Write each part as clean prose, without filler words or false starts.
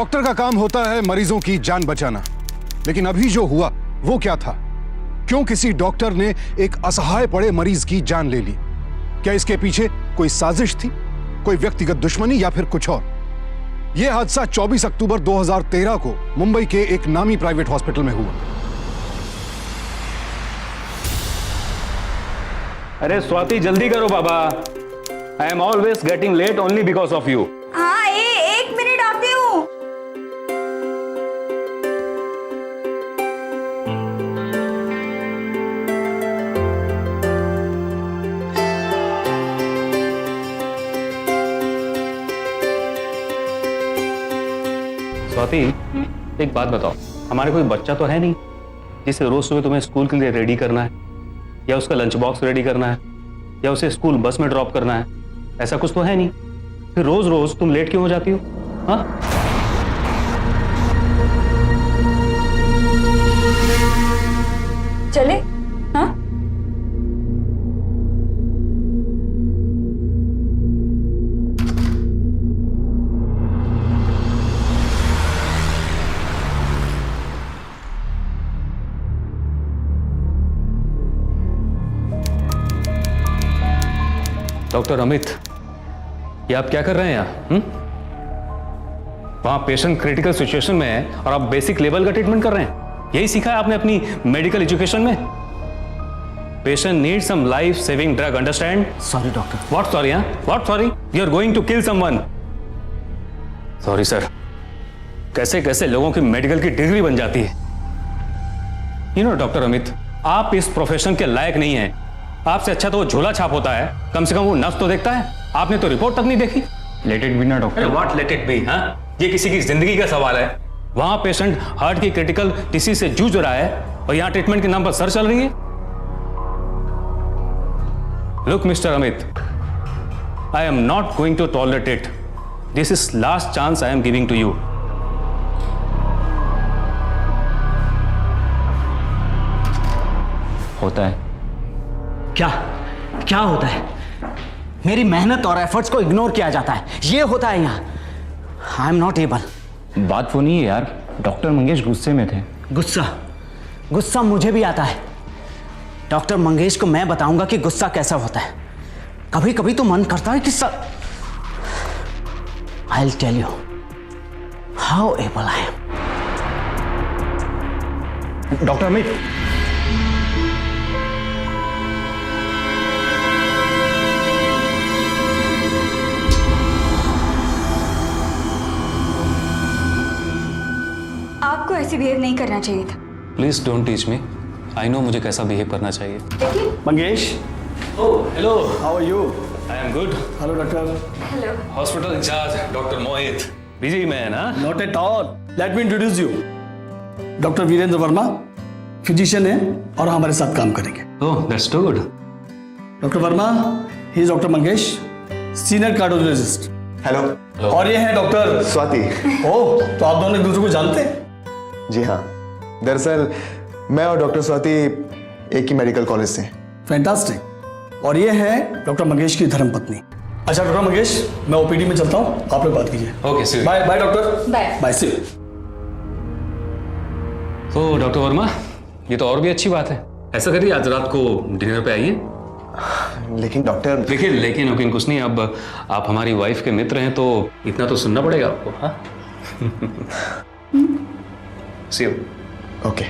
Doctor का काम होता है मरीजों की जान बचाना, लेकिन अभी जो हुआ वो क्या था? क्यों किसी डॉक्टर ने एक असहाय पड़े मरीज की जान ले ली? क्या इसके पीछे कोई साजिश थी, कोई व्यक्तिगत दुश्मनी या फिर कुछ और? यह हादसा 24 अक्टूबर 2013 को मुंबई के एक नामी प्राइवेट हॉस्पिटल में हुआ। अरे स्वाति जल्दी करो बाबा, I am always getting late only because of you. हाँ एक मिनट आती हूँ। स्वाति एक बात बताओ, हमारे कोई बच्चा तो है नहीं जिसे रोज सुबह तुम्हें स्कूल के लिए रेडी करना है, या उसका लंच बॉक्स रेडी करना है, या उसे स्कूल बस में ड्रॉप करना है? ऐसा कुछ तो है नहीं। फिर रोज रोज तुम लेट क्यों हो जाती हो? हाँ, चले? हाँ डॉक्टर अमित, ये आप क्या कर रहे हैं यहाँ? वहां पेशेंट क्रिटिकल सिचुएशन में है और आप बेसिक लेवल का ट्रीटमेंट कर रहे हैं। यही सीखा है आपने अपनी मेडिकल एजुकेशन में? Patient need some life saving drug, understand? Sorry doctor. What sorry? What sorry? You are going to kill someone. Sorry sir. कैसे कैसे लोगों की मेडिकल की डिग्री बन जाती है। यू नो डॉक्टर अमित, आप इस प्रोफेशन के लायक नहीं हैं। आपसे अच्छा तो वो झोला छाप होता है, कम से कम वो नफ्स तो देखता है। आपने तो रिपोर्ट तक नहीं देखी। लेट इट बी ना doctor. What let it be? हाँ, ये किसी की जिंदगी का सवाल है। वहां पेशेंट हार्ट की क्रिटिकल डिसीज से जूझ रहा है और यहां ट्रीटमेंट के नाम पर सर चल रही है। Look mister Amit, I am not going to tolerate it. This is last chance I am giving to you. होता है क्या? क्या होता है? मेरी मेहनत और एफर्ट्स को इग्नोर किया जाता है, ये होता है यहाँ। आई एम नॉट एबल। बात वो नहीं है यार, डॉक्टर मंगेश गुस्से में थे। गुस्सा? गुस्सा मुझे भी आता है। डॉक्टर मंगेश को मैं बताऊंगा कि गुस्सा कैसा होता है। कभी कभी तो मन करता है कि I will tell you how able I am. Doctor Amit, आपको ऐसे बिहेव नहीं करना चाहिए था। Please don't teach me. I know मुझे कैसा बिहेव करना चाहिए। Mangesh, hello, how are you? I am good. Hello doctor. Hello. Hospital incharge doctor Mohit. Busy man? हाँ, not at all. Let me introduce you. Doctor Virendra Verma physician है और हमारे साथ काम करेंगे। Oh that's good. Doctor Verma, he is doctor Mangesh, senior cardiologist. Hello. और ये है डॉक्टर स्वाति। ओह, तो आप दोनों एक दूसरे को जानते हैं? जी हाँ, दरअसल मैं और डॉक्टर स्वाति एक ही मेडिकल कॉलेज से हैं। फैंटास्टिक। और ये है डॉक्टर मंगेश की धर्मपत्नी। अच्छा डॉक्टर मंगेश, मैं ओपीडी में चलता हूँ, आप लोग बात कीजिए। Okay see. Bye bye doctor. Bye. Bye see. तो डॉक्टर वर्मा, ये तो और भी अच्छी बात है। ऐसा करिए आज रात को डिनर पे आइए। लेकिन डॉक्टर, देखिए लेकिन कुछ नहीं। अब आप हमारी वाइफ के मित्र हैं तो इतना तो सुनना पड़ेगा आपको। हाँ सी यू। ओके।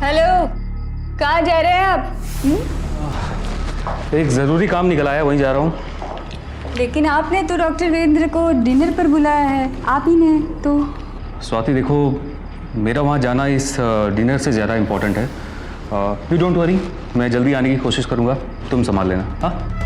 हेलो, कहाँ जा रहे हैं आप? एक जरूरी काम निकल आया, वहीं जा रहा हूँ। लेकिन आपने तो डॉक्टर वीरेंद्र को डिनर पर बुलाया है, आप ही ने तो। स्वाति देखो, मेरा वहाँ जाना इस डिनर से ज़्यादा इम्पोर्टेंट है। यू डोंट वरी, मैं जल्दी आने की कोशिश करूँगा, तुम संभाल लेना। हाँ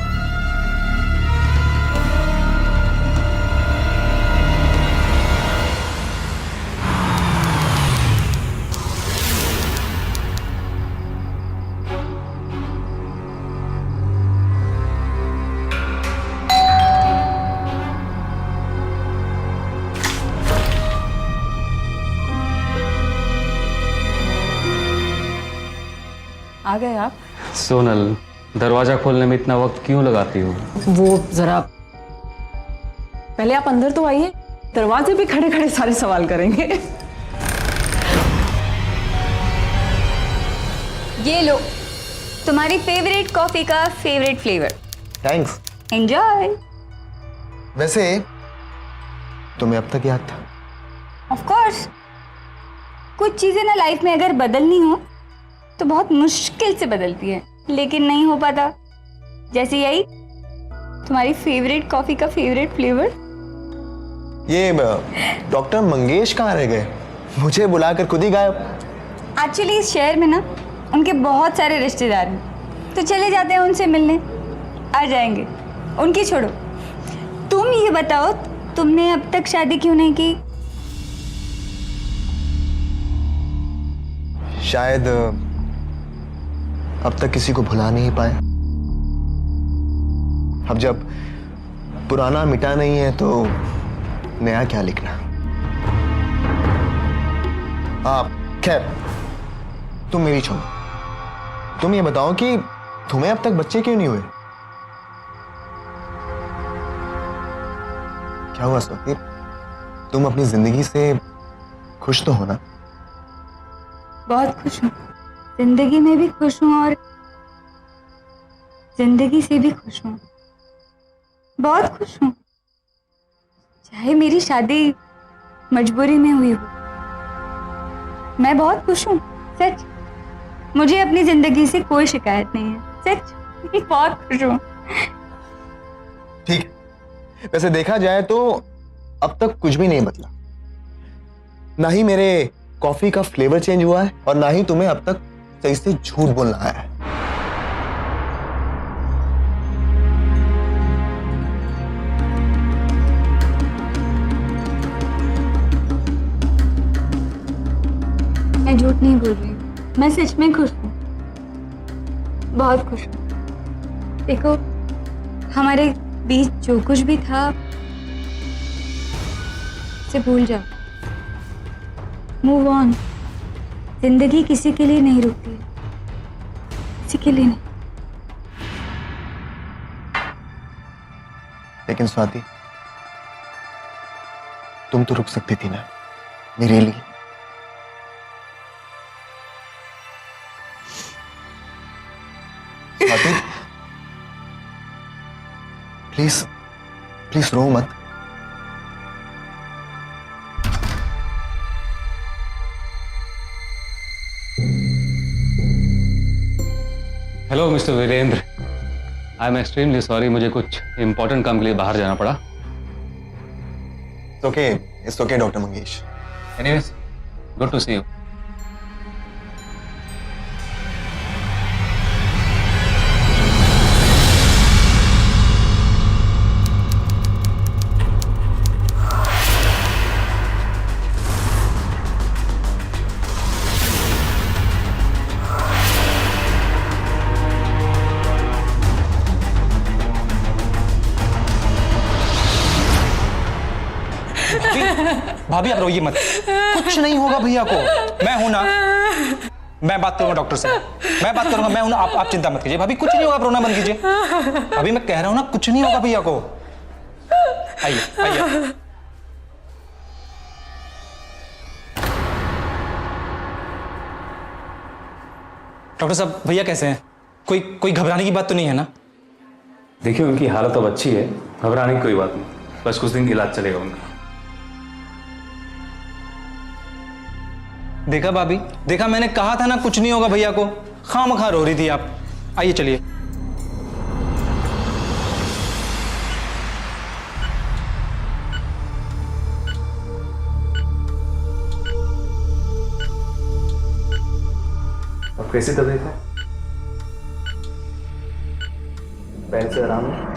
आ गए आप? सोनल, दरवाजा खोलने में इतना वक्त क्यों लगाती हो? वो जरा पहले आप अंदर तो आइए, दरवाजे पे खड़े खड़े सारे सवाल करेंगे। ये लो, तुम्हारी फेवरेट कॉफी का फेवरेट फ्लेवर। थैंक्स। एंजॉय। वैसे तुम्हें अब तक याद था? Of course. कुछ चीजें ना लाइफ में अगर बदलनी हो तो बहुत मुश्किल से बदलती है, लेकिन नहीं हो पाता। जैसे यही तुम्हारी फेवरेट कॉफी का फेवरेट फ्लेवर। ये डॉक्टर मंगेश कहाँ रह गए? मुझे बुलाकर खुद ही गायब। एक्चुअली इस शहर में ना उनके बहुत सारे रिश्तेदार हैं, तो चले जाते हैं उनसे मिलने। आ जाएंगे, उनकी छोड़ो। तुम ये बताओ, तुमने अब तक शादी क्यों नहीं की? शायद अब तक किसी को भुला नहीं पाए। अब जब पुराना मिटा नहीं है तो नया क्या लिखना। आप खैर, तुम मेरी छोड़ो। तुम ये बताओ कि तुम्हें अब तक बच्चे क्यों नहीं हुए? क्या हुआ स्वाति? तुम अपनी जिंदगी से खुश तो हो ना? बहुत खुश हूँ, जिंदगी में भी खुश हूँ और जिंदगी से भी खुश हूँ। बहुत खुश हूँ, चाहे मेरी शादी मजबूरी में हुई हो। मैं बहुत खुश हूँ, सच। मुझे अपनी जिंदगी से कोई शिकायत नहीं है, सच। बहुत खुश हूँ। ठीक है। वैसे देखा जाए तो अब तक कुछ भी नहीं बदला। ना ही मेरे कॉफी का फ्लेवर चेंज हुआ है और ना ही तुम्हें अब तक सही से झूठ बोलना आया है। मैं झूठ नहीं बोल रही हूँ, मैं सच में खुश हूँ, बहुत खुश हूँ। देखो, हमारे बीच जो कुछ भी था उसे भूल जाओ। Move on. जिंदगी किसी के लिए नहीं रुकती है, किसी के लिए नहीं। लेकिन स्वाति, तुम तो रुक सकती थी ना मेरे लिए। स्वाति, प्लीज प्लीज रो मत। Hello mister Virendra, I am extremely sorry, मुझे कुछ इंपॉर्टेंट काम के लिए बाहर जाना पड़ा। It's okay doctor Mangesh. Anyways, good to see you. भाभी आप रोइए मत, कुछ नहीं होगा भैया को। मैं हूं ना, मैं बात करूंगा डॉक्टर से, मैं बात करूंगा, मैं हूं ना। आप चिंता मत कीजिए भाभी, कुछ नहीं होगा, आप रोना बंद कीजिए। अभी मैं कह रहा हूं ना, कुछ नहीं होगा भैया को। आइए आइए। डॉक्टर साहब, भैया कैसे हैं? कोई घबराने की बात तो नहीं है ना? देखिए, उनकी हालत अब अच्छी है, घबराने की कोई बात नहीं, बस कुछ दिन इलाज चलेगा उनका। देखा भाभी, देखा, मैंने कहा था ना कुछ नहीं होगा भैया को। खामखा रो रही थी आप। आइए चलिए। अब कैसी तबीयत है? पैर से आराम है?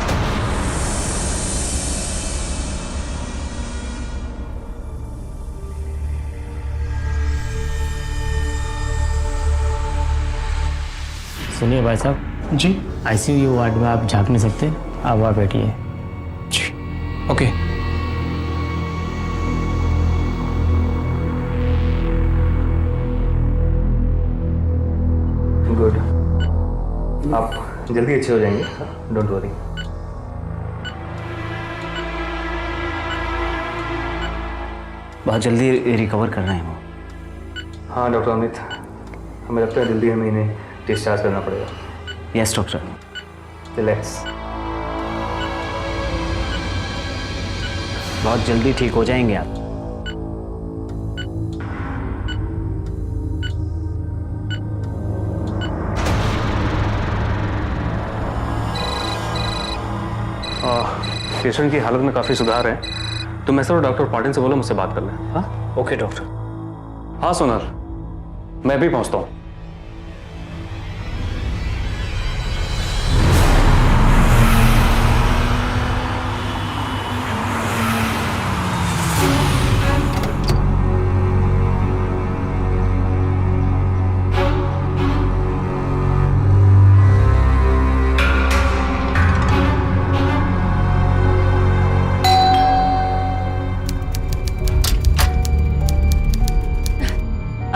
सुनिए भाई साहब जी आईसीयू वार्ड में आप झांक नहीं सकते, आप वहाँ बैठिए। जी ओके। गुड। आप जल्दी अच्छे हो जाएंगे, डोंट वरी। बहुत जल्दी रिकवर कर रहे हैं वो। हाँ डॉक्टर अमित, हमें लगता है जल्दी हमें इन्हें डिस्चार्ज करना पड़ेगा। Yes doctor. रिलैक्स। बहुत जल्दी ठीक हो जाएंगे आप। पेशेंट की हालत में काफ़ी सुधार है, तो मैं सर डॉक्टर पाटिल से बोलो मुझसे बात कर लें। हाँ ओके डॉक्टर। हाँ सोनल, मैं भी पहुंचता हूँ।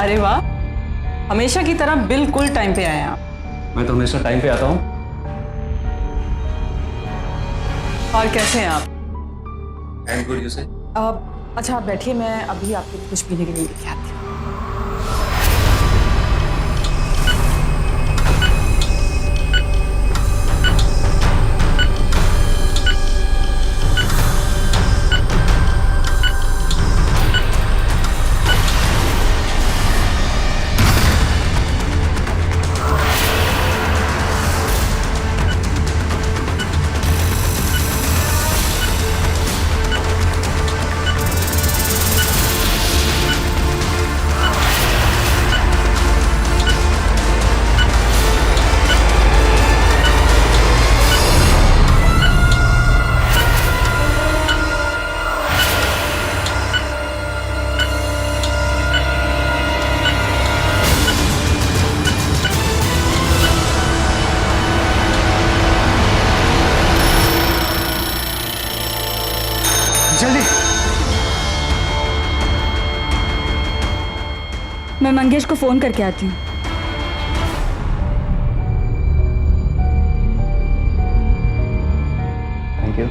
अरे वाह, हमेशा की तरह बिल्कुल टाइम पे आए आप। मैं तो हमेशा टाइम पे आता हूँ। और कैसे हैं आप? एंड गुड, यू से? अच्छा आप बैठिए, मैं अभी आपके लिए कुछ पीने के लिए लेके आती हूँ। जल्दी। मैं मंगेश को फोन करके आती हूँ। Thank you.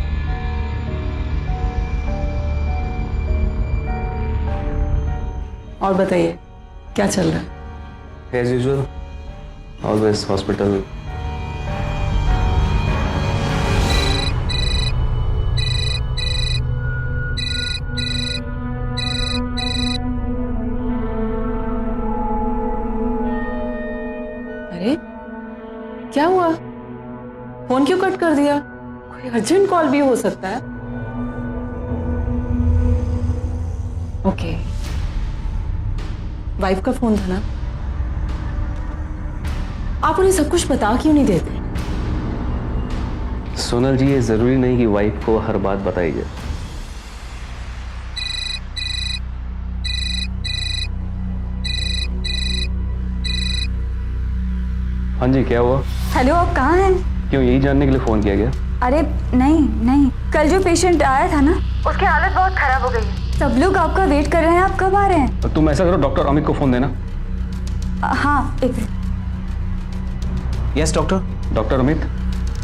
और बताइए क्या चल रहा है? As usual, always hospital. अरे क्या हुआ? फोन क्यों कट कर दिया? कोई अर्जेंट कॉल भी हो सकता है। ओके, वाइफ का फोन था ना? आप उन्हें सब कुछ बता क्यों नहीं देते? सोनल जी, ये जरूरी नहीं कि वाइफ को हर बात बताई जाए। हाँ जी, क्या हुआ? हेलो, आप कहाँ हैं? क्यों, यही जानने के लिए फोन किया गया? अरे नहीं नहीं, कल जो पेशेंट आया था ना, उसकी हालत बहुत खराब हो गई है। सब लोग आपका वेट कर रहे हैं, आप कब आ रहे हैं? तुम ऐसा करो, डॉक्टर अमित को फोन देना। हाँ एक minute. Yes doctor. Doctor Amit,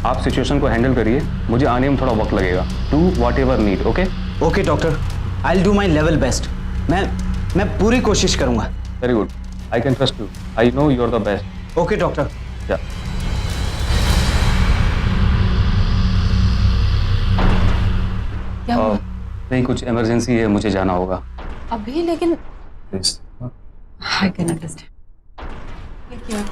आप सिचुएशन को हैंडल करिए, मुझे आने में थोड़ा वक्त लगेगा। Do whatever need. Okay okay doctor, I will do my level best. मैं पूरी कोशिश करूंगा। Very good, I can trust you, I know you are the best. Okay doctor. या क्या हुआ? नहीं, कुछ इमरजेंसी है, मुझे जाना होगा। अभी? लेकिन प्लीज। I can understand. क्या?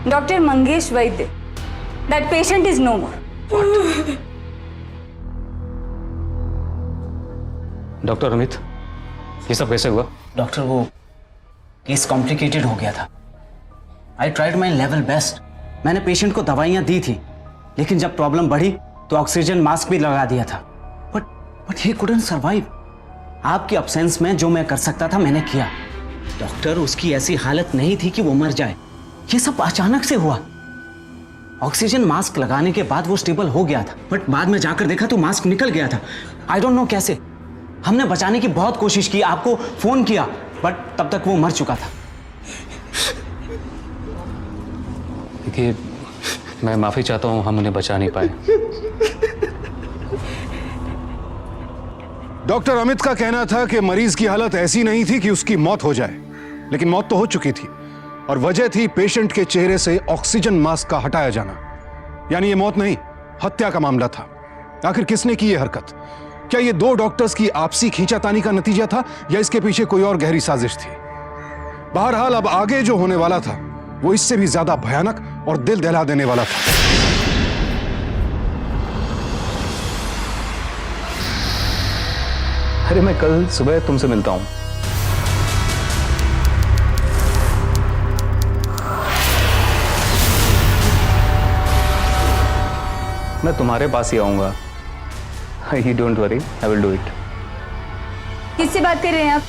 Doctor Mangesh Vaidya, that patient is no more. Doctor Amit, ये सब कैसे हुआ? डॉक्टर, वो केस कॉम्प्लिकेटेड हो गया था। I tried my level best. मैंने पेशेंट को दवाइयां दी थी, लेकिन जब प्रॉब्लम बढ़ी तो ऑक्सीजन मास्क भी लगा दिया था, बट ही कुडंट सर्वाइव। आपकी अब्सेंस में जो मैं कर सकता था मैंने किया। डॉक्टर, उसकी ऐसी हालत नहीं थी कि वो मर जाए। ये सब अचानक से हुआ। ऑक्सीजन मास्क लगाने के बाद वो स्टेबल हो गया था, बट बाद में जाकर देखा तो मास्क निकल गया था। आई डोंट नो कैसे। हमने बचाने की बहुत कोशिश की, आपको फोन किया, बट तब तक वो मर चुका था। देखिए, मैं माफी चाहता हूं, हम उन्हें बचा नहीं पाए। डॉक्टर अमित का कहना था कि मरीज की हालत ऐसी नहीं थी कि उसकी मौत हो जाए, लेकिन मौत तो हो चुकी थी और वजह थी पेशेंट के चेहरे से ऑक्सीजन मास्क का हटाया जाना। यानी ये मौत नहीं, हत्या का मामला था। आखिर किसने की ये हरकत? क्या ये दो डॉक्टर्स की आपसी खींचातानी का नतीजा था या इसके पीछे कोई और गहरी साजिश थी? बहरहाल अब आगे जो होने वाला था वो इससे भी ज्यादा भयानक और दिल दहला देने वाला था। अरे मैं कल सुबह तुमसे मिलता हूं। मैं तुम्हारे पास ही आऊंगा। You don't worry, I will do it. किससे बात कर रहे हैं आप?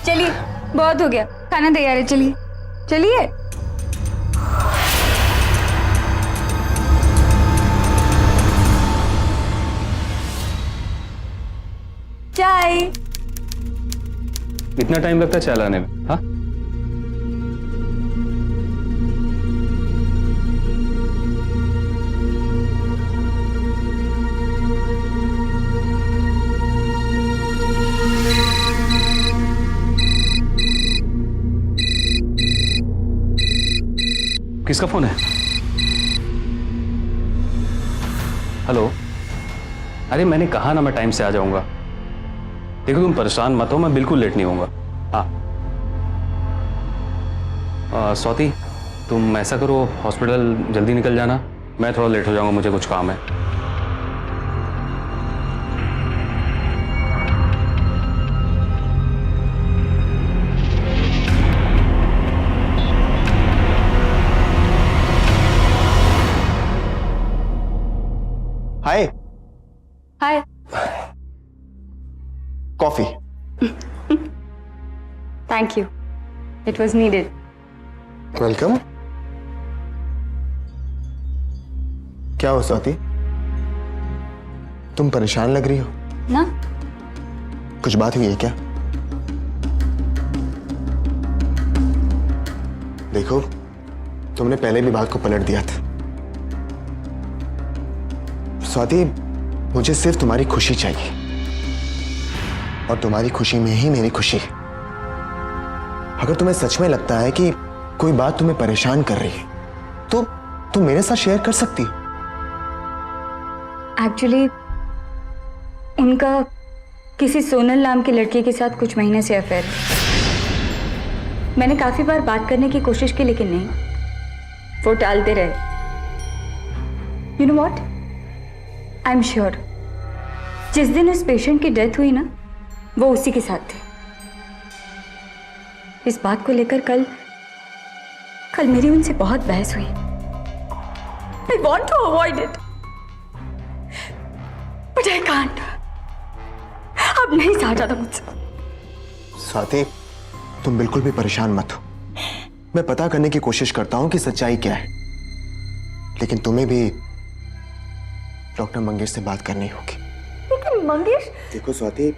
चलिए, बहुत हो गया, खाना तैयार है, चलिए चलिए। चाय। इतना टाइम लगता है चाय लाने में? हाँ, किसका फोन है? हेलो। अरे मैंने कहा ना मैं टाइम से आ जाऊंगा। देखो तुम परेशान मत हो, मैं बिल्कुल लेट नहीं होऊंगा। हाँ स्वाति, तुम ऐसा करो, हॉस्पिटल जल्दी निकल जाना। मैं थोड़ा लेट हो जाऊंगा, मुझे कुछ काम है। Hi. Hi. Coffee. Thank you, it was needed. Welcome. क्या हो स्वाति, तुम परेशान लग रही हो ना? कुछ बात हुई है क्या? देखो, तुमने पहले भी बात को पलट दिया था। स्वाति, मुझे सिर्फ तुम्हारी खुशी चाहिए और तुम्हारी खुशी में ही मेरी खुशी है। अगर तुम्हें सच में लगता है कि कोई बात तुम्हें परेशान कर रही है तो तुम मेरे साथ शेयर कर सकती हो। एक्चुअली उनका किसी सोनल नाम की लड़की के साथ कुछ महीने से अफेयर है। मैंने काफी बार बात करने की कोशिश की, लेकिन नहीं, वो टालते रहे। You know what, I am sure जिस दिन उस पेशेंट की डेथ हुई ना, वो उसी के साथ थे। इस बात को लेकर कल मेरी उनसे बहुत बहस हुई। I want to avoid it, but I can't. अब नहीं सहा जाता मुझसे। स्वाति, तुम बिल्कुल भी परेशान मत हो। मैं पता करने की कोशिश करता हूं कि सच्चाई क्या है, लेकिन तुम्हें भी डॉक्टर मंगेश से बात करनी होगी। लेकिन मंगेश, देखो स्वाति,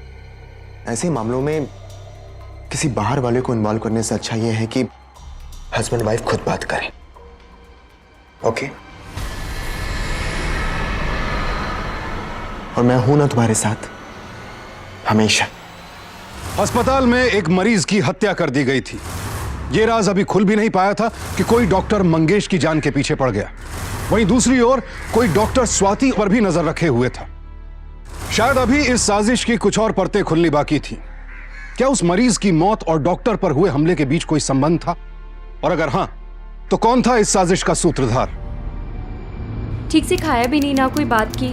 ऐसे मामलों में किसी बाहर वाले को इन्वॉल्व करने से अच्छा यह है कि हस्बैंड वाइफ खुद बात करें। ओके? और मैं हूं ना तुम्हारे साथ हमेशा। अस्पताल में एक मरीज की हत्या कर दी गई थी। यह राज अभी खुल भी नहीं पाया था कि कोई डॉक्टर मंगेश की जान के पीछे पड़ गया। वहीं दूसरी ओर कोई डॉक्टर स्वाति पर भी नजर रखे हुए था। शायद अभी इस साजिश की कुछ और परतें खुलनी बाकी थी। क्या उस मरीज की मौत और डॉक्टर पर हुए हमले के बीच कोई संबंध था? और अगर हां, तो कौन था इस साजिश का सूत्रधार? ठीक से खाया भी नहीं, ना कोई बात की।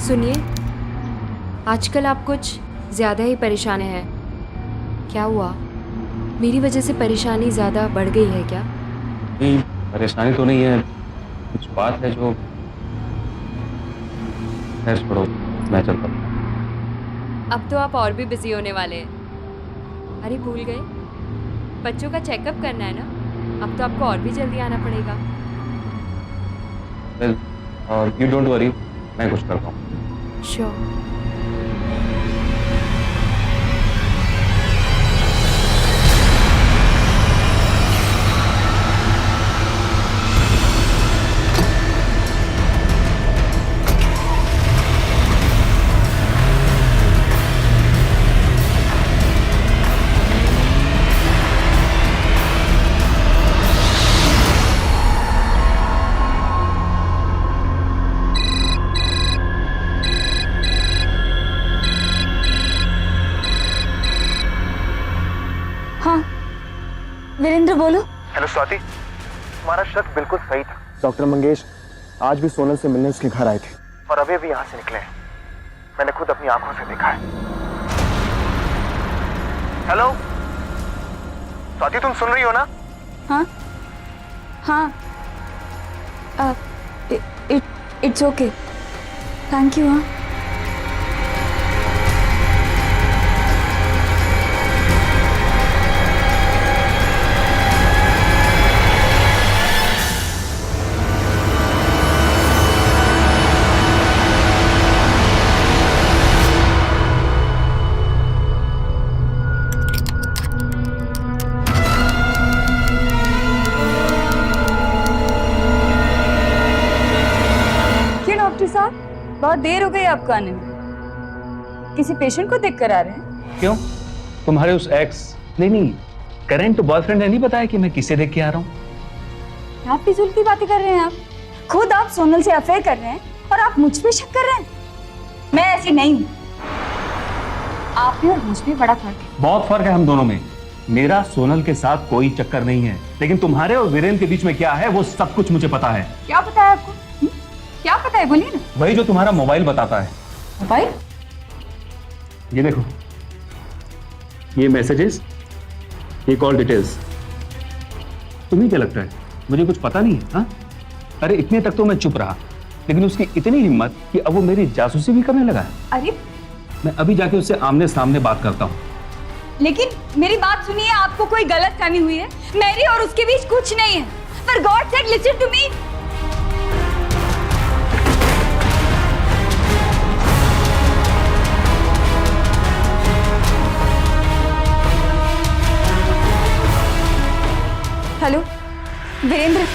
सुनिए, आजकल आप कुछ ज़्यादा ही परेशान है। क्या हुआ? मेरी वजह से परेशानी ज़्यादा बढ़ गई है क्या? नहीं, परेशानी तो नहीं है, कुछ बात है जो, खैर छोड़ो, मैं चलता हूँ। अब तो आप और भी बिजी होने वाले हैं। अरे भूल गए, बच्चों का चेकअप करना है ना, अब तो आपको और भी जल्दी आना पड़ेगा। वेल, और यू डोंट वरी, मैं कुछ करता हूँ। श्योर। हाँ वीरेंद्र बोलो। हेलो स्वाति, तुम्हारा शक बिल्कुल सही था। डॉक्टर मंगेश आज भी सोनल से मिलने उसके घर आए थे और अभी अभी यहाँ से निकले हैं। मैंने खुद अपनी आंखों से देखा है। हेलो स्वाति, तुम सुन रही हो ना? हाँ हाँ, इट्स ओके, थैंक यू। हाँ साहब, बहुत देर हो गई आपको आने में। किसी पेशेंट को देख कर आ रहे हैं? क्यों? तुम्हारे उस एक्स नहीं करंट बॉयफ्रेंड ने नहीं बताया कि मैं किसे देख के आ रहा हूँ? क्या फिजूल की बातें कर रहे हैं आप? खुद आप सोनल से अफेयर कर रहे हैं और आप मुझ पे शक कर रहे हैं। मैं ऐसी नहीं हूँ। आप में और मुझ में बड़ा फर्क है। बहुत फर्क है हम दोनों में। मेरा सोनल के साथ कोई चक्कर नहीं है, लेकिन तुम्हारे और वीरेंद्र के बीच में क्या है वो सब कुछ मुझे पता है। क्या पता है आपको? क्या पता है, बोलिए ना। वही जो तुम्हारा मोबाइल बताता है। मोबाइल? ये देखो, ये मैसेजेस, ये कॉल डिटेल्स। तुम्हें क्या लगता है मुझे कुछ पता नहीं है? हाँ, अरे इतने तक तो मैं चुप रहा, लेकिन उसकी इतनी हिम्मत कि अब वो मेरी जासूसी भी करने लगा है। अरे मैं अभी जाके उससे आमने सामने बात करता हूँ। लेकिन मेरी बात सुनिए, आपको कोई गलतफहमी हुई है। मेरी और उसके बीच कुछ नहीं है। For God's sake, listen to me. Hello Virendra,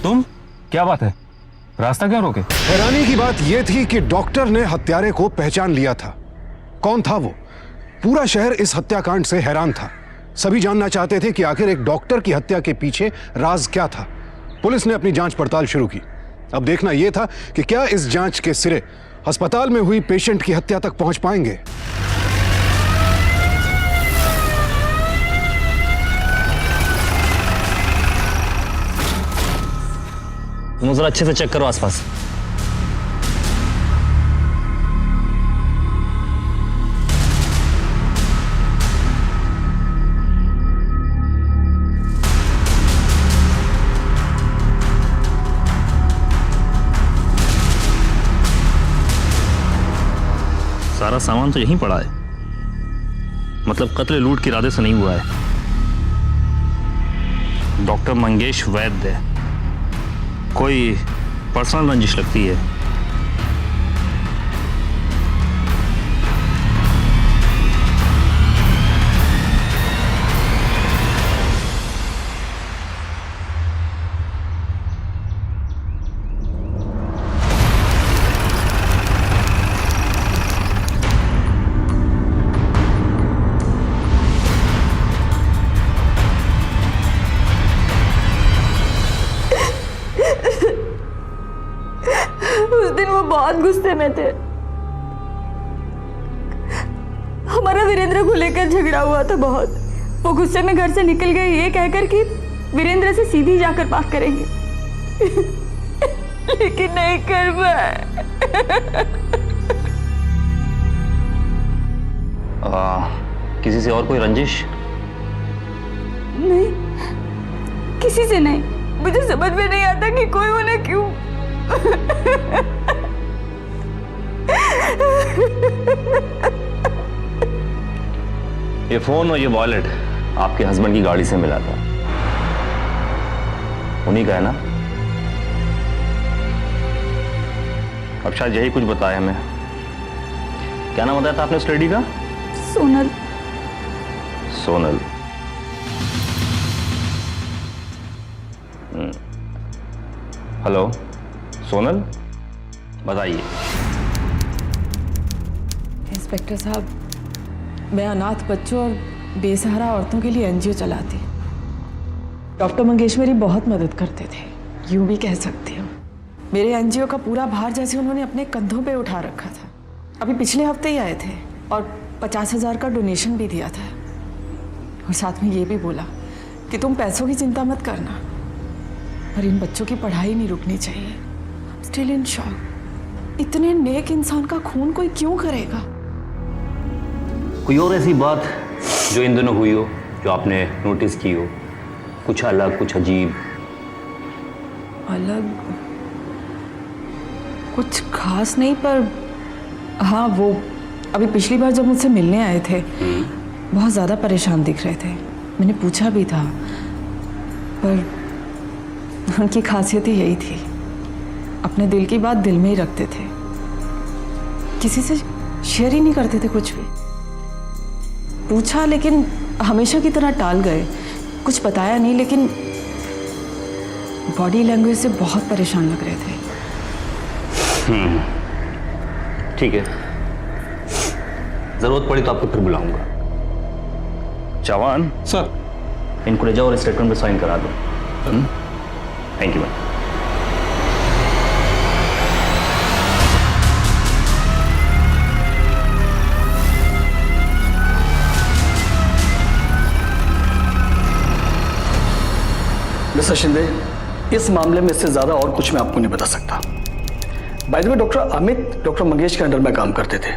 तुम, क्या बात है? रास्ता क्यों रोके? हैरानी की बात यह थी कि डॉक्टर ने हत्यारे को पहचान लिया था। कौन था वो? पूरा शहर इस हत्याकांड से हैरान था। सभी जानना चाहते थे कि आखिर एक डॉक्टर की हत्या के पीछे राज क्या था। पुलिस ने अपनी जांच पड़ताल शुरू की। अब देखना यह था कि क्या इस जांच के सिरे अस्पताल में हुई पेशेंट की हत्या तक पहुंच पाएंगे। तुम जरा अच्छे से चेक करो आसपास। सारा सामान तो यहीं पड़ा है। मतलब कत्ल लूट के इरादे से नहीं हुआ है। डॉक्टर मंगेश वैद्य, कोई पर्सनल रंजिश लगती है। उस दिन वो बहुत गुस्से में थे। हमारा वीरेंद्र को लेकर झगड़ा हुआ था बहुत। वो गुस्से में घर से निकल गए ये कहकर कि वीरेंद्र से सीधी जाकर बात करेंगे। लेकिन नहीं कर पाए। किसी से और कोई रंजिश? नहीं, किसी से नहीं। मुझे समझ में नहीं आता कि कोई उन्हें क्यों। ये फोन और ये वॉलेट आपके हस्बैंड की गाड़ी से मिला था, उन्हीं का है ना? अब शायद यही कुछ बताया हमें। क्या नाम बताया था आपने उस लेडी का? सोनल। सोनल। हेलो सोनल, बताइए। इंस्पेक्टर साहब, मैं अनाथ बच्चों और बेसहारा औरतों के लिए एनजीओ चलाती। डॉक्टर मंगेश मेरी बहुत मदद करते थे, यूं भी कह सकती हूँ। मेरे एनजीओ का पूरा भार जैसे उन्होंने अपने कंधों पे उठा रखा था। अभी पिछले हफ्ते ही आए थे और 50,000 का डोनेशन भी दिया था, और साथ में ये भी बोला कि तुम पैसों की चिंता मत करना, पर इन बच्चों की पढ़ाई नहीं रुकनी चाहिए। Still in shock. इतने नेक इंसान का खून कोई क्यों करेगा? कोई और ऐसी बात जो इन दिनों हुई हो, जो आपने नोटिस की हो, कुछ अलग, कुछ अजीब? अलग कुछ खास नहीं, पर हाँ, वो अभी पिछली बार जब मुझसे मिलने आए थे बहुत ज़्यादा परेशान दिख रहे थे। मैंने पूछा भी था, पर उनकी खासियत ही यही थी, अपने दिल की बात दिल में ही रखते थे, किसी से शेयर ही नहीं करते थे कुछ भी। पूछा लेकिन हमेशा की तरह टाल गए, कुछ बताया नहीं, लेकिन बॉडी लैंग्वेज से बहुत परेशान लग रहे थे। ठीक है, जरूरत पड़ी तो आपको फिर बुलाऊंगा। जवान सर, इनको ले जाओ और स्टेटमेंट पे साइन करा दो। Thank you ma'am. Mister Shinde, इस मामले में इससे ज्यादा और कुछ मैं आपको नहीं बता सकता। By the way, doctor Amit doctor Mangesh के अंडर में काम करते थे,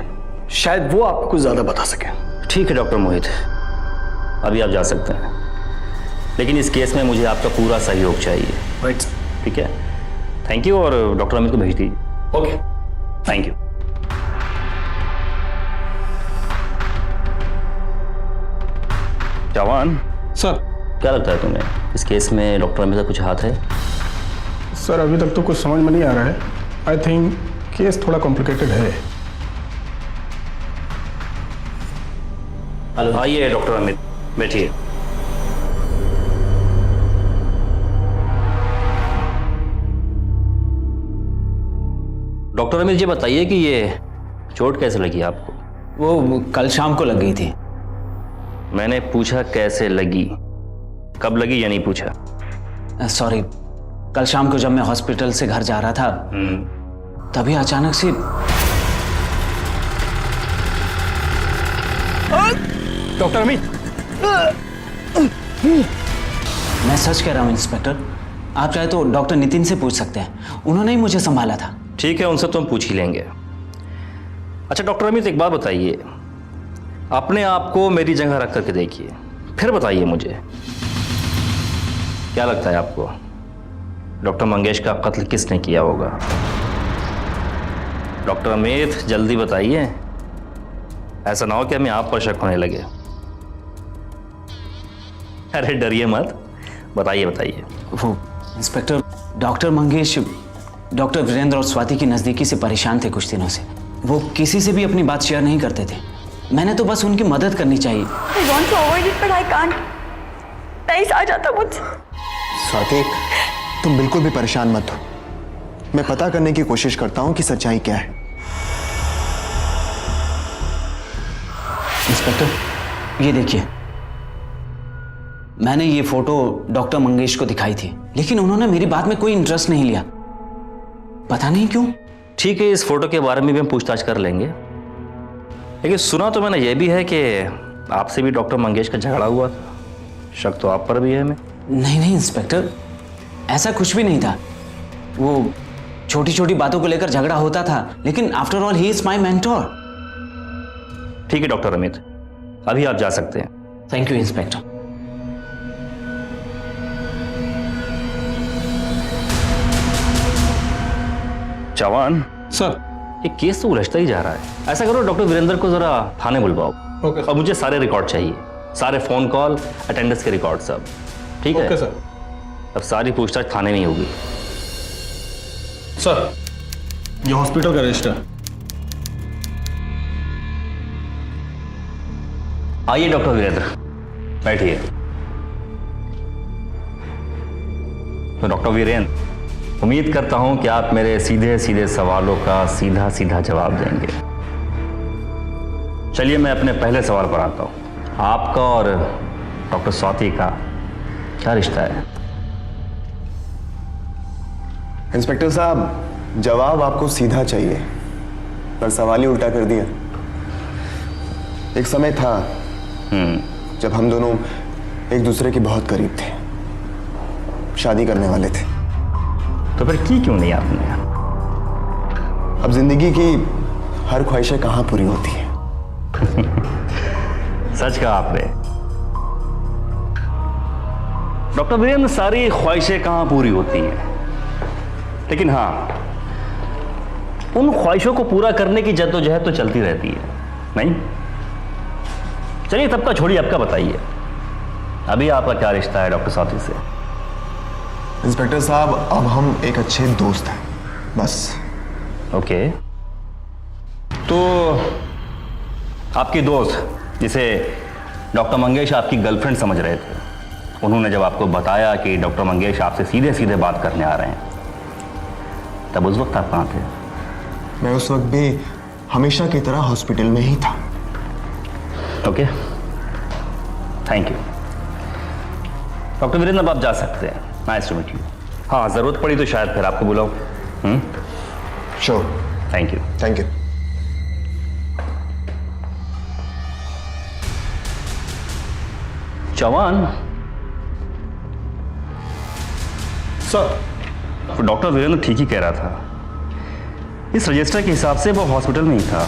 शायद वो आपको कुछ ज्यादा बता सके। ठीक है डॉक्टर मोहित, अभी आप जा सकते हैं, लेकिन इस केस में मुझे आपका पूरा सहयोग चाहिए। राइट। ठीक है, थैंक यू। और डॉक्टर अमित को भेज दीजिए। Okay, thank you. जवान सर। क्या लगता है तुम्हें, इस केस में डॉक्टर अमित का कुछ हाथ है? सर, अभी तक तो कुछ समझ में नहीं आ रहा है। आई थिंक केस थोड़ा कॉम्प्लिकेटेड है। हेलो, आइए डॉक्टर अमित, बैठिए। डॉक्टर अमित जी बताइए कि ये चोट कैसे लगी आपको? वो कल शाम को लग गई थी। मैंने पूछा कैसे लगी, कब लगी या नहीं पूछा? सॉरी, कल शाम को जब मैं हॉस्पिटल से घर जा रहा था तभी अचानक से। डॉक्टर अमित, मैं सच कह रहा हूँ इंस्पेक्टर, आप चाहे तो डॉक्टर नितिन से पूछ सकते हैं, उन्होंने ही मुझे संभाला था। ठीक है, उनसे तो हम पूछ ही लेंगे। अच्छा डॉक्टर अमित, एक बात बताइए, अपने आप को मेरी जगह रख करके देखिए, फिर बताइए मुझे क्या लगता है आपको, डॉक्टर मंगेश का कत्ल किसने किया होगा? डॉक्टर अमित जल्दी बताइए, ऐसा ना हो कि हमें आप पर शक होने लगे। अरे डरिए मत, बताइए बताइए। वो inspector, doctor Mangesh doctor Virendra और स्वाति की नज़दीकी से परेशान थे कुछ दिनों से। वो किसी से भी अपनी बात शेयर नहीं करते थे। मैंने तो बस उनकी मदद करनी चाहिए। I want to avoid it, but I can't. नहीं आ जाता मुझसे। स्वाति, तुम बिल्कुल भी परेशान मत हो। मैं पता करने की कोशिश करता हूं कि सच्चाई क्या है। इंस्पेक्टर, ये देखिए, मैंने ये फोटो डॉक्टर मंगेश को दिखाई थी, लेकिन उन्होंने मेरी बात में कोई इंटरेस्ट नहीं लिया, पता नहीं क्यों। ठीक है, इस फोटो के बारे में भी हम पूछताछ कर लेंगे, लेकिन सुना तो मैंने ये भी है कि आपसे भी डॉक्टर मंगेश का झगड़ा हुआ था। शक तो आप पर भी है हमें। नहीं नहीं इंस्पेक्टर, ऐसा कुछ भी नहीं था। वो छोटी छोटी बातों को लेकर झगड़ा होता था, लेकिन after all he is my mentor. ठीक है डॉक्टर अमित, अभी आप जा सकते हैं। Thank you inspector. Chauhan sir. ये केस तो उलझता ही जा रहा है। ऐसा करो, डॉक्टर वीरेंद्र को जरा थाने बुलवाओ। Okay sir. और मुझे सारे रिकॉर्ड चाहिए, सारे फोन कॉल, अटेंडेंस के रिकॉर्ड सब। ठीक है ओके सर। अब सारी पूछताछ थाने में ही होगी। सर, ये हॉस्पिटल का रजिस्टर। आइए डॉक्टर वीरेंद्र, बैठिए। तो डॉक्टर वीरेंद्र, उम्मीद करता हूं कि आप मेरे सीधे सीधे सवालों का सीधा सीधा जवाब देंगे। चलिए मैं अपने पहले सवाल पर आता हूं। आपका और डॉक्टर स्वाति का क्या रिश्ता है? इंस्पेक्टर साहब, जवाब आपको सीधा चाहिए, पर सवाल ही उल्टा कर दिया। एक समय था जब हम दोनों एक दूसरे के बहुत करीब थे, शादी करने वाले थे। तो फिर की क्यों नहीं आपने? अब जिंदगी की हर ख्वाहिशें कहां पूरी होती है। सच कहा आपने डॉक्टर वीरेंद्र, सारी ख्वाहिशें कहां पूरी होती हैं, लेकिन हाँ, उन ख्वाहिशों को पूरा करने की जद्दोजहद तो चलती रहती है, नहीं? चलिए तब का छोड़िए, आपका बताइए, अभी आपका क्या रिश्ता है डॉक्टर स्वाति से? इंस्पेक्टर साहब, अब हम एक अच्छे दोस्त हैं, बस। ओके, तो आपकी दोस्त, जिसे डॉक्टर मंगेश आपकी गर्लफ्रेंड समझ रहे थे, उन्होंने जब आपको बताया कि डॉक्टर मंगेश आपसे सीधे सीधे बात करने आ रहे हैं, तब उस वक्त आप कहाँ थे? मैं उस वक्त भी हमेशा की तरह हॉस्पिटल में ही था। Okay, thank you doctor Virendra, अब आप जा सकते हैं। Nice to meet you. हाँ, जरूरत पड़ी तो शायद फिर आपको बुलाऊं। Sure. Thank you. Thank you. Chauhan sir, तो डॉक्टर वीरेंद्र ठीक ही कह रहा था, इस रजिस्टर के हिसाब से वो हॉस्पिटल में ही था।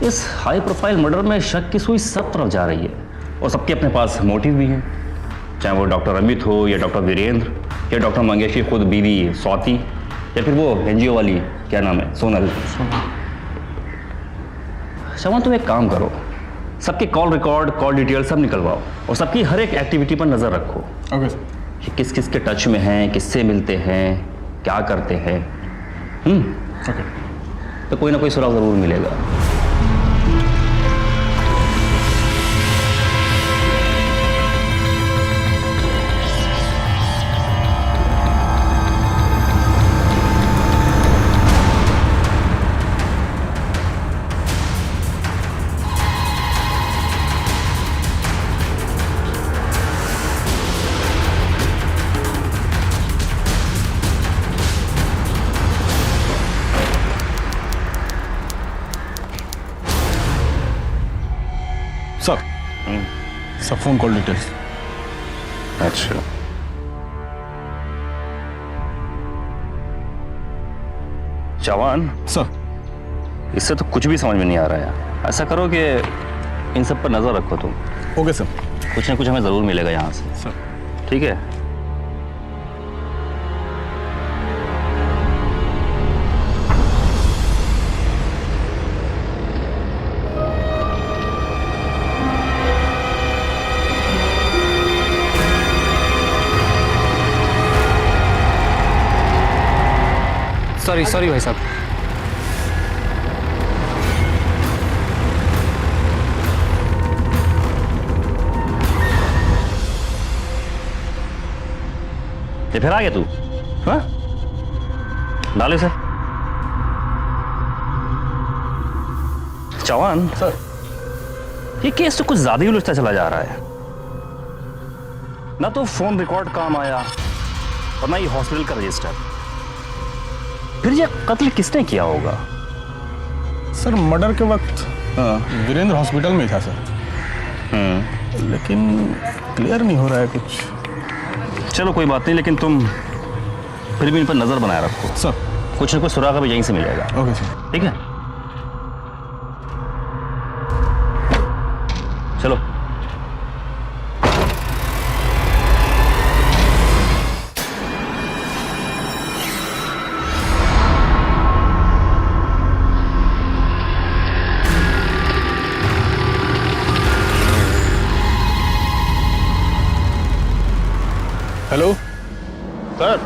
इस हाई प्रोफाइल मर्डर में शक की सुई सब तरफ जा रही है, और सबके अपने पास मोटिव भी हैं, चाहे वो डॉक्टर अमित हो या डॉक्टर वीरेंद्र या डॉक्टर मंगेश की खुद बीवी स्वाति, या फिर वो एनजीओ वाली, क्या नाम है, सोनल। चौहान, तुम एक काम करो, सबके कॉल रिकॉर्ड, कॉल डिटेल सब निकलवाओ, और सबकी हर एक एक्टिविटी पर नजर रखो। Okay sir. कि किस किस के टच में हैं, किससे मिलते हैं, क्या करते हैं। ओके। तो कोई ना कोई सुराग जरूर मिलेगा। सर, सब फोन कॉल डिटेल्स। अच्छा, चौहान सर, इससे तो कुछ भी समझ में नहीं आ रहा है। ऐसा करो कि इन सब पर नजर रखो तुम। Okay sir. कुछ ना कुछ हमें जरूर मिलेगा यहाँ से। सर, ठीक है? सॉरी भाई साहब। ये फिर आ गया तू? हाँ? डाले सर। चौहान सर, ये केस तो कुछ ज्यादा ही उलझता चला जा रहा है। ना तो फोन रिकॉर्ड काम आया और ना ये हॉस्पिटल का रजिस्टर। फिर ये कत्ल किसने किया होगा? सर मर्डर के वक्त वीरेंद्र हॉस्पिटल में ही था सर, लेकिन क्लियर नहीं हो रहा है कुछ। चलो कोई बात नहीं, लेकिन तुम फिर भी इन पर नजर बनाए रखो सर। कुछ न कुछ सुराग भी यहीं से मिलेगा। Okay sir. ठीक है, चलो। Hello sir.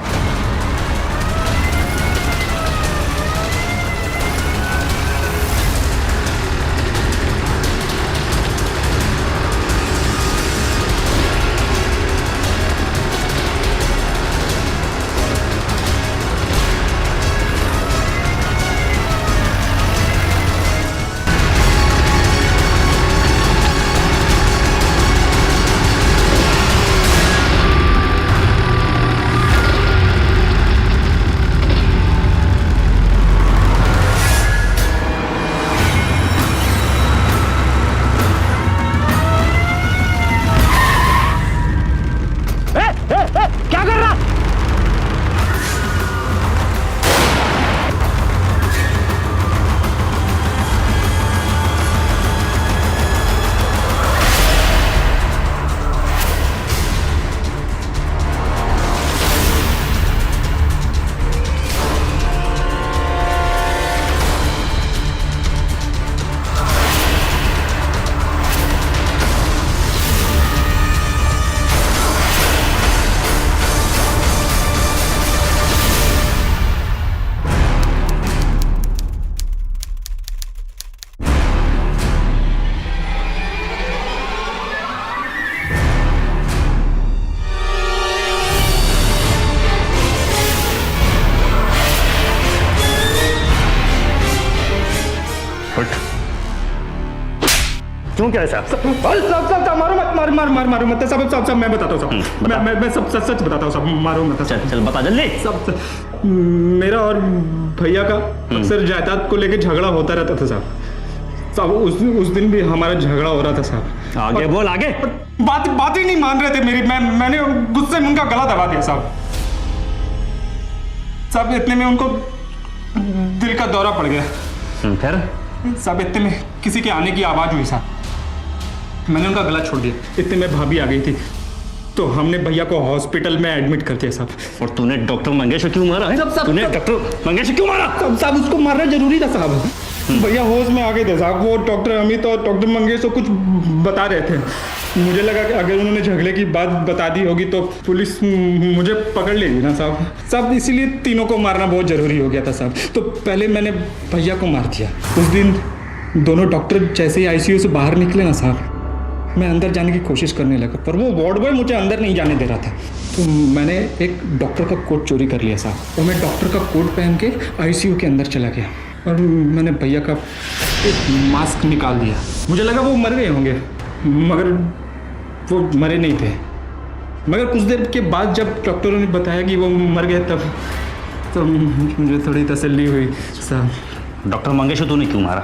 क्या कर रहा? क्यों क्या है साहब? साहब मारो मत, मारो मत साहब, मैं बताता हूँ साहब। मैं सब सच बताता हूँ साहब, मारो मत। चल बता जल्दी। सब मेरा और भैया का अक्सर जायदाद को लेके झगड़ा होता रहता था साहब। उस दिन भी हमारा झगड़ा हो रहा था साहब। आगे बोल, आगे। बात ही नहीं मान रहे थे मेरी। मैंने गुस्से में उनका गला दबा दिया साहब। साहब इतने में उनको दिल का दौरा पड़ गया। फिर साहब इतने में किसी के आने की आवाज हुई साहब। मैंने उनका गला छोड़ दिया। इतने में भाभी आ गई थी, तो हमने भैया को हॉस्पिटल में एडमिट कर दिया साहब। और तूने डॉक्टर मंगेश को क्यों मारा है? तूने डॉक्टर मंगेश को क्यों मारा? साहब उसको मारना जरूरी था साहब। भैया होश में आ गए थे साहब। वो डॉक्टर अमित और डॉक्टर मंगेश को कुछ बता रहे थे। मुझे लगा कि अगर उन्होंने झगड़े की बात बता दी होगी तो पुलिस मुझे पकड़ लेगी ना साहब। इसीलिए तीनों को मारना बहुत जरूरी हो गया था साहब। तो पहले मैंने भैया को मार दिया। उस दिन दोनों डॉक्टर जैसे ही आईसीयू से बाहर निकले ना साहब, मैं अंदर जाने की कोशिश करने लगा, पर वो वार्ड बॉय मुझे अंदर नहीं जाने दे रहा था। तो मैंने एक डॉक्टर का कोट चोरी कर लिया साहब, और मैं डॉक्टर का कोट पहन के आईसीयू के अंदर चला गया और मैंने भैया का एक मास्क निकाल दिया। मुझे लगा वो मर गए होंगे, मगर वो मरे नहीं थे। मगर कुछ देर के बाद जब डॉक्टरों ने बताया कि वो मर गए, तब मुझे थोड़ी तसल्ली हुई साहब। डॉक्टर मंगेश को तूने क्यों मारा?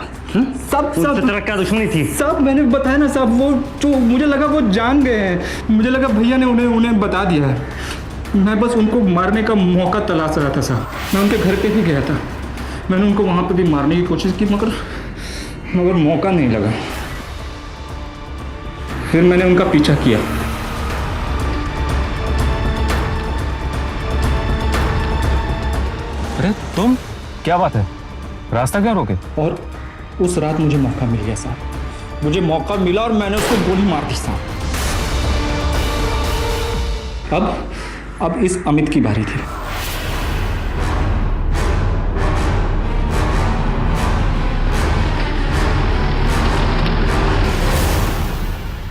सब तेरा क्या दुश्मनी थी? सब मैंने बताया ना साहब। वो जो मुझे लगा वो जान गए हैं। मुझे लगा भैया ने उन्हें बता दिया है। मैं बस उनको मारने का मौका तलाश रहा था साहब। मैं उनके घर पे भी गया था। मैंने उनको वहाँ पे भी मारने की कोशिश की, मगर मौका नहीं लगा। फिर मैंने उनका पीछा किया। अरे तुम, क्या बात है? रास्ता क्यों रोके? और उस रात मुझे मौका मिल गया साहब। मुझे मौका मिला और मैंने उसको गोली मार दी साहब। अब इस अमित की बारी थी।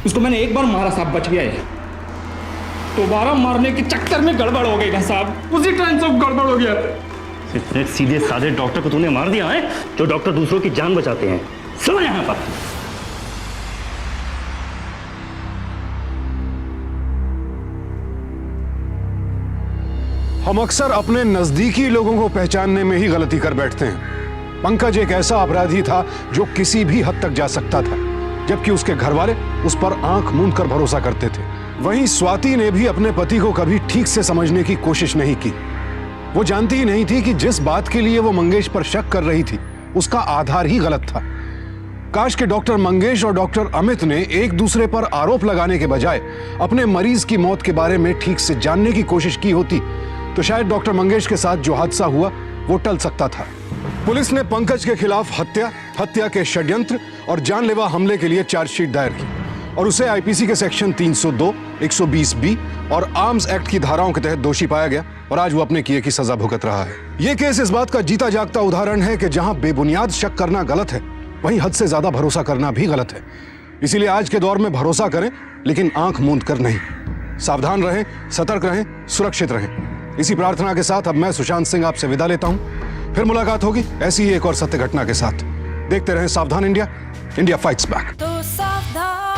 उसको मैंने एक बार मारा साहब, बच गया है। दोबारा मारने के चक्कर में गड़बड़ हो गई ना साहब, उसी टाइम सब गड़बड़ हो गया। इतने सीधे साधे डॉक्टर को तूने मार दिया है जो डॉक्टर दूसरों की जान बचाते हैं। सुनो यहाँ पर, हम अक्सर अपने नजदीकी लोगों को पहचानने में ही गलती कर बैठते हैं। पंकज एक ऐसा अपराधी था जो किसी भी हद तक जा सकता था, जबकि उसके घर वाले उस पर आंख मूंद कर भरोसा करते थे। वहीं स्वाति ने भी अपने पति को कभी ठीक से समझने की कोशिश नहीं की। वो जानती ही नहीं थी कि जिस बात के लिए वो मंगेश पर शक कर रही थी उसका आधार ही गलत था। काश के डॉक्टर मंगेश और डॉक्टर अमित ने एक दूसरे पर आरोप लगाने के बजाय अपने मरीज की मौत के बारे में ठीक से जानने की कोशिश की होती तो शायद डॉक्टर मंगेश के साथ जो हादसा हुआ वो टल सकता था। पुलिस ने पंकज के खिलाफ हत्या के षड्यंत्र और जानलेवा हमले के लिए चार्जशीट दायर की और उसे आईपीसी के सेक्शन 302, 120B और आर्म्स एक्ट की धाराओं के तहत दोषी पाया गया और आज वो अपने किए की सजा भुगत रहा है। ये केस इस बात का जीता जागता उदाहरण है कि जहां बेबुनियाद शक करना गलत है, वहीं हद से ज्यादा भरोसा करना भी गलत है। इसीलिए आज के दौर में भरोसा करें, लेकिन आंख मूंद कर नहीं। सावधान रहें, सतर्क रहें, सुरक्षित रहें। इसी प्रार्थना के साथ अब मैं सुशांत सिंह आपसे विदा लेता हूं। फिर मुलाकात होगी ऐसी ही एक और सत्य घटना के साथ। देखते रहें सावधान इंडिया, इंडिया फाइट्स बैक। तो सावधान